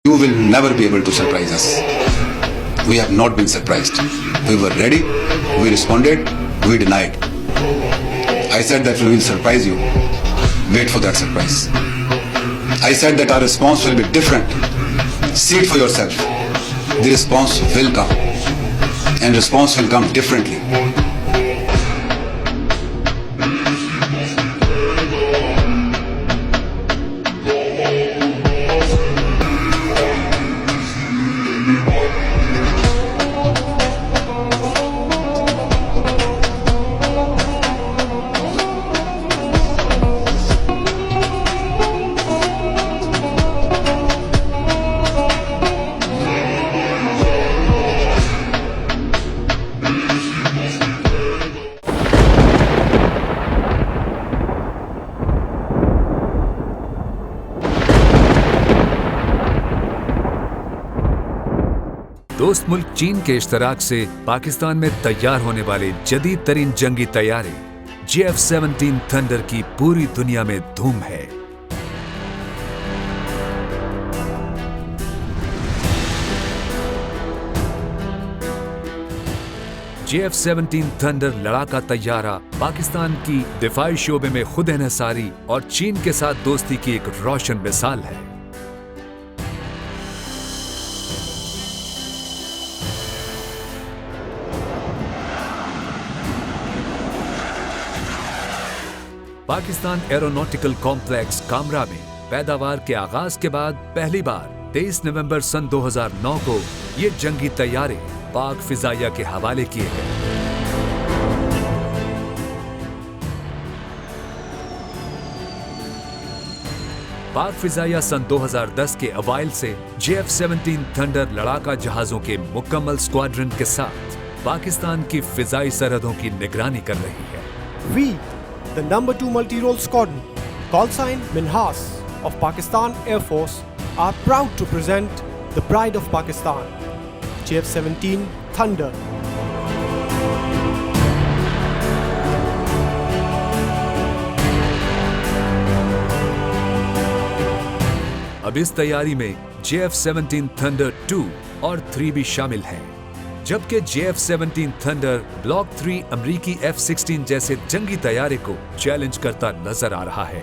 You will never be able to surprise us. We have not been surprised. We were ready, we responded, we denied. I said that we will surprise you. Wait for that surprise. I said that our response will be different. See it for yourself. The response will come. And response will come differently. दोस्त मुल्क चीन के इश्तराक से पाकिस्तान में तैयार होने वाले जदीद तरीन जंगी तैयारे JF-17 थंडर की पूरी दुनिया में धूम है। JF-17 थंडर लड़ाका तैयारा पाकिस्तान की दिफाई शोबे में खुद इन्हिसारी और चीन के साथ दोस्ती की एक रोशन मिसाल है। पाकिस्तान एरोनॉटिकल कॉम्प्लेक्स कामरा में पैदावार के आगाज के बाद पहली बार 23 नवंबर सन 2009 को ये जंगी तैयारे पाक फिजाइया के हवाले किए गए। पाक फिजाइया सन 2010 के अवाइल से JF-17 थंडर लड़ाका जहाजों के मुकम्मल स्क्वाड्रन के साथ पाकिस्तान की फिजाई सरहदों की निगरानी कर रही है। The number 2 multi-role squadron, call sign Minhas of Pakistan Air Force, are proud to present the pride of Pakistan, JF-17 Thunder. अब इस तैयारी में JF-17 थंडर 2 और 3 भी शामिल हैं, जबकि JF-17 थंडर ब्लॉक 3 अमरीकी F-16 जैसे जंगी तैयारे को चैलेंज करता नजर आ रहा है।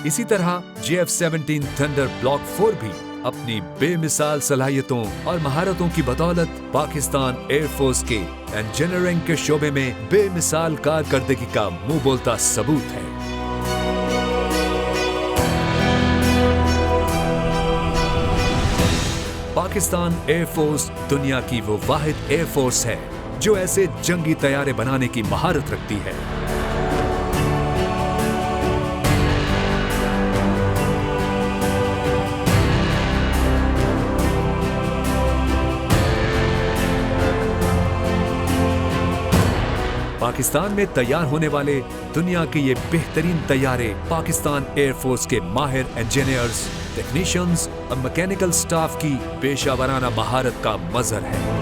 इसी तरह JF-17 थंडर ब्लॉक 4 भी अपनी बेमिसाल सलाहियतों और महारतों की बदौलत पाकिस्तान एयरफोर्स के इंजीनियरिंग के शोबे में बेमिसाल कारकर्दगी का मुंह बोलता सबूत है। पाकिस्तान एयरफोर्स दुनिया की वो वाहिद एयरफोर्स है जो ऐसे जंगी तैयारे बनाने की महारत रखती है। पाकिस्तान में तैयार होने वाले दुनिया के ये बेहतरीन तैयारे पाकिस्तान एयरफोर्स के माहिर इंजीनियर्स, टेक्नीशियंस और मैकेनिकल स्टाफ की पेशावराना महारत का मजहर है।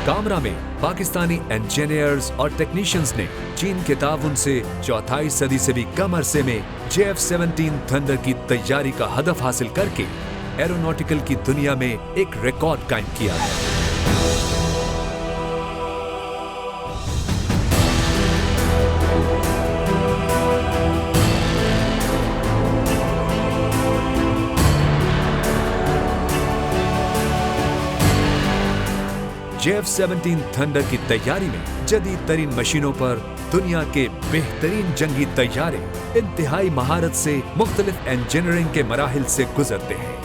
कामरा में पाकिस्तानी इंजीनियर्स और टेक्नीशियंस ने चीन के ताउन से चौथाई सदी से भी कम अरसे में JF-17 थंडर की तैयारी का हदफ हासिल करके एरोनॉटिकल की दुनिया में एक रिकॉर्ड कायम किया है। JF-17 थंडर की तैयारी में जदीद तरीन मशीनों पर दुनिया के बेहतरीन जंगी तैयारे इंतहाई महारत से मुख्तलिफ इंजीनियरिंग के मराहिल से गुजरते हैं।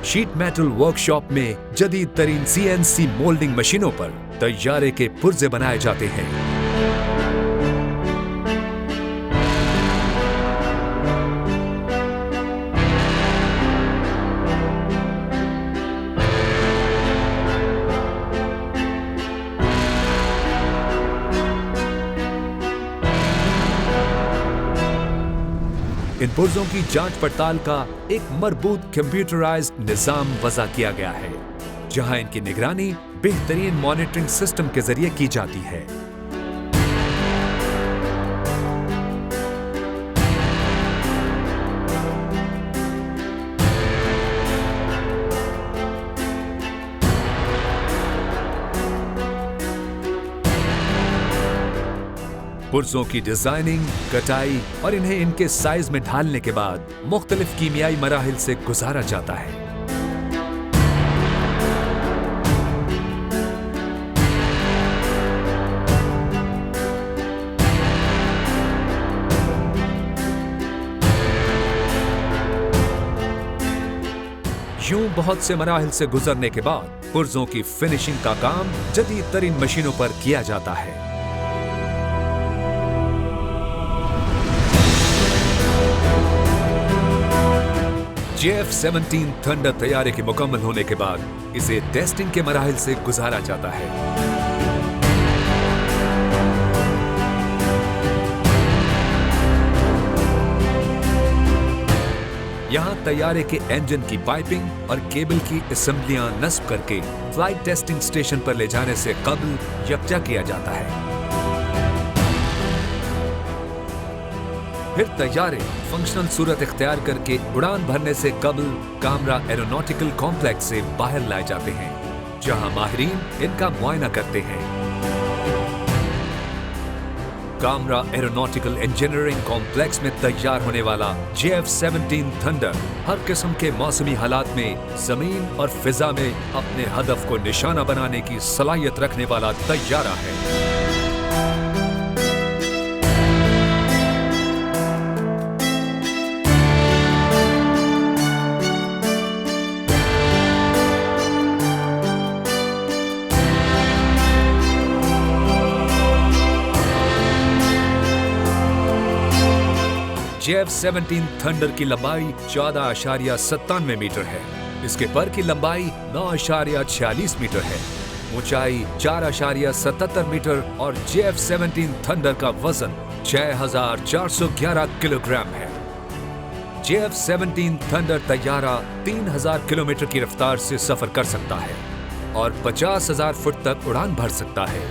शीट मेटल वर्कशॉप में जदीद तरीन CNC मोल्डिंग मशीनों पर तैयारे के पुर्जे बनाए जाते हैं। इन पुर्जों की जांच पड़ताल का एक मरबूत कंप्यूटराइज्ड निजाम वज़ा किया गया है, जहां इनकी निगरानी बेहतरीन मॉनिटरिंग सिस्टम के जरिए की जाती है। पुर्जों की डिजाइनिंग, कटाई और इन्हें इनके साइज में ढालने के बाद मुख्तलिफ कीमियाई मराहिल से गुजारा जाता है। यूं बहुत से मराहिल से गुजरने के बाद पुर्जों की फिनिशिंग का काम जदीद तरीन मशीनों पर किया जाता है। JF-17 थंडर तैयारे के मुकम्मल होने के बाद इसे टेस्टिंग के मराहिल से गुजारा जाता है। यहाँ तैयारे के इंजन की पाइपिंग और केबल की असेंबलियां नस्ब करके फ्लाइट टेस्टिंग स्टेशन पर ले जाने से कबल यकजा किया जाता है। फिर तैयारे फंक्शनल सूरत इख्तियार करके उड़ान भरने से कबल कामरा एरोनॉटिकल कॉम्प्लेक्स से बाहर लाए जाते हैं, जहां माहिरीन इनका मुआयना करते हैं। कामरा एरोनॉटिकल इंजीनियरिंग कॉम्प्लेक्स में तैयार होने वाला JF-17 थंडर हर किस्म के मौसमी हालात में जमीन और फिजा में अपने हदफ को निशाना बनाने की सलाहियत रखने वाला तैयारा है। JF-17 थंडर की लंबाई 14.97 मीटर है। इसके पर की लंबाई 9.46 मीटर है, ऊंचाई 4.77 मीटर और JF-17 थंडर का वजन 6,411 किलोग्राम है। JF-17 थंडर तैयारा 3,000 किलोमीटर की रफ्तार से सफर कर सकता है और 50,000 फुट तक उड़ान भर सकता है।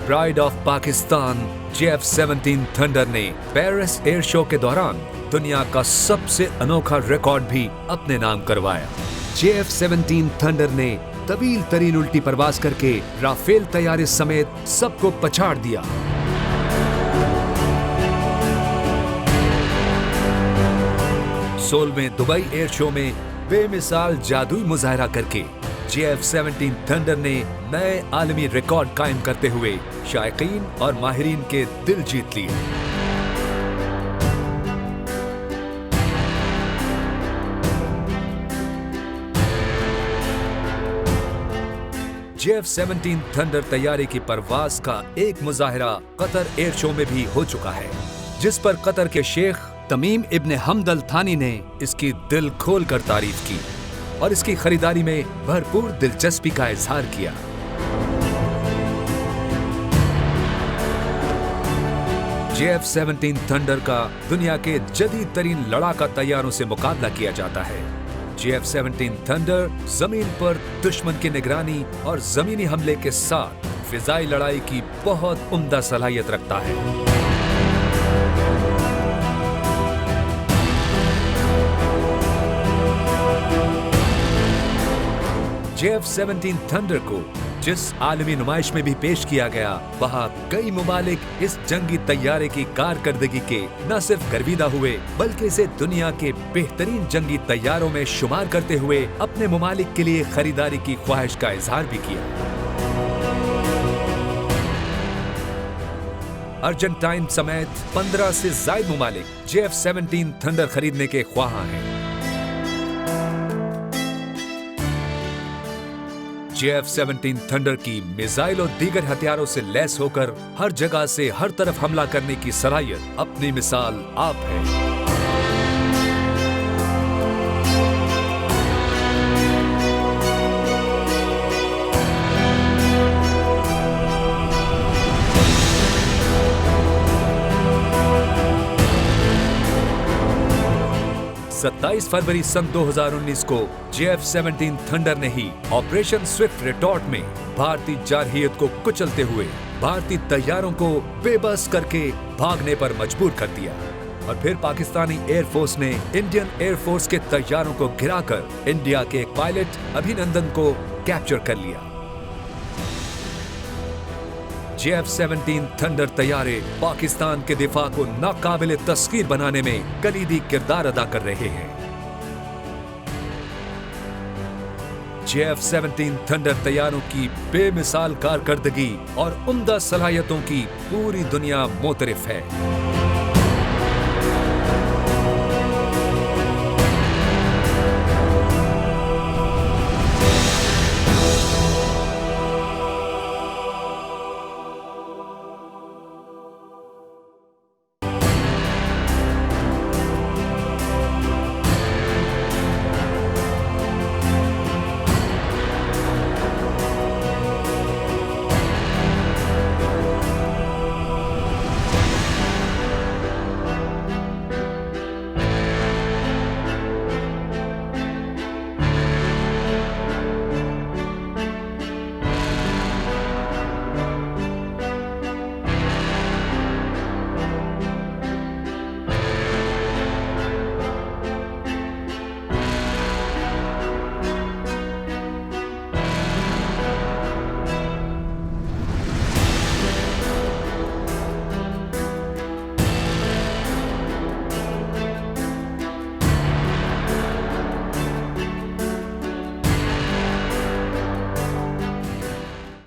Pride of Pakistan JF-17 thunder ने पेरिस एयर शो के दौरान दुनिया का सबसे अनोखा रिकॉर्ड भी अपने नाम करवाया। JF-17 थंडर ने तवील तरीन उल्टी परवाज करके राफेल तैयारे समेत सबको पछाड़ दिया। सोलहवें दुबई एयर शो में बेमिसाल जादुई मुजाहरा करके JF-17 थंडर ने नए आलमी रिकॉर्ड कायम करते हुए शायकीन और माहिरीन के दिल जीत लिए। JF-17 थंडर तैयारे की परवाज का एक मुजाहरा कतर एयर शो में भी हो चुका है, जिस पर कतर के शेख तमीम इब्न हमद अल थानी ने इसकी दिल खोल कर तारीफ की और इसकी खरीदारी में भरपूर दिलचस्पी का इजहार किया। JF-17 थंडर का दुनिया के जदीद तरीन लड़ाका तैयारों से मुकाबला किया जाता है। JF-17 थंडर जमीन पर दुश्मन की निगरानी और जमीनी हमले के साथ फिजाई लड़ाई की बहुत उम्दा सलाहियत रखता है। JF-17 थंडर को जिस आलमी नुमाइश में भी पेश किया गया, वहाँ कई मुमालिक इस जंगी तैयारे की कारकर्दगी के न सिर्फ गर्विदा हुए बल्कि इसे दुनिया के बेहतरीन जंगी तैयारों में शुमार करते हुए अपने मुमालिक के लिए खरीदारी की ख्वाहिश का इजहार भी किया। अर्जेंटाइन समेत 15 से ज्यादा मुमालिक JF-17 थंडर खरीदने के ख्वाहां हैं। JF-17 थंडर की मिसाइल और दीगर हथियारों से लैस होकर हर जगह से हर तरफ हमला करने की सलाहियत अपनी मिसाल आप है। 27 फरवरी सन 2019 को JF-17 थंडर ने ही ऑपरेशन स्विफ्ट रिटॉर्ट में भारतीय जारहियत को कुचलते हुए भारतीय तैयारों को बेबस करके भागने पर मजबूर कर दिया और फिर पाकिस्तानी एयरफोर्स ने इंडियन एयरफोर्स के तैयारों को गिराकर इंडिया के एक पायलट अभिनंदन को कैप्चर कर लिया। JF-17 थंडर तैयारे पाकिस्तान के दिफा को नाकाबिले तस्खीर बनाने में कलीदी किरदार अदा कर रहे हैं। JF-17 थंडर तैयारों की बेमिसाल कारकर्दगी और उम्दा सलाहियतों की पूरी दुनिया मोतरिफ है।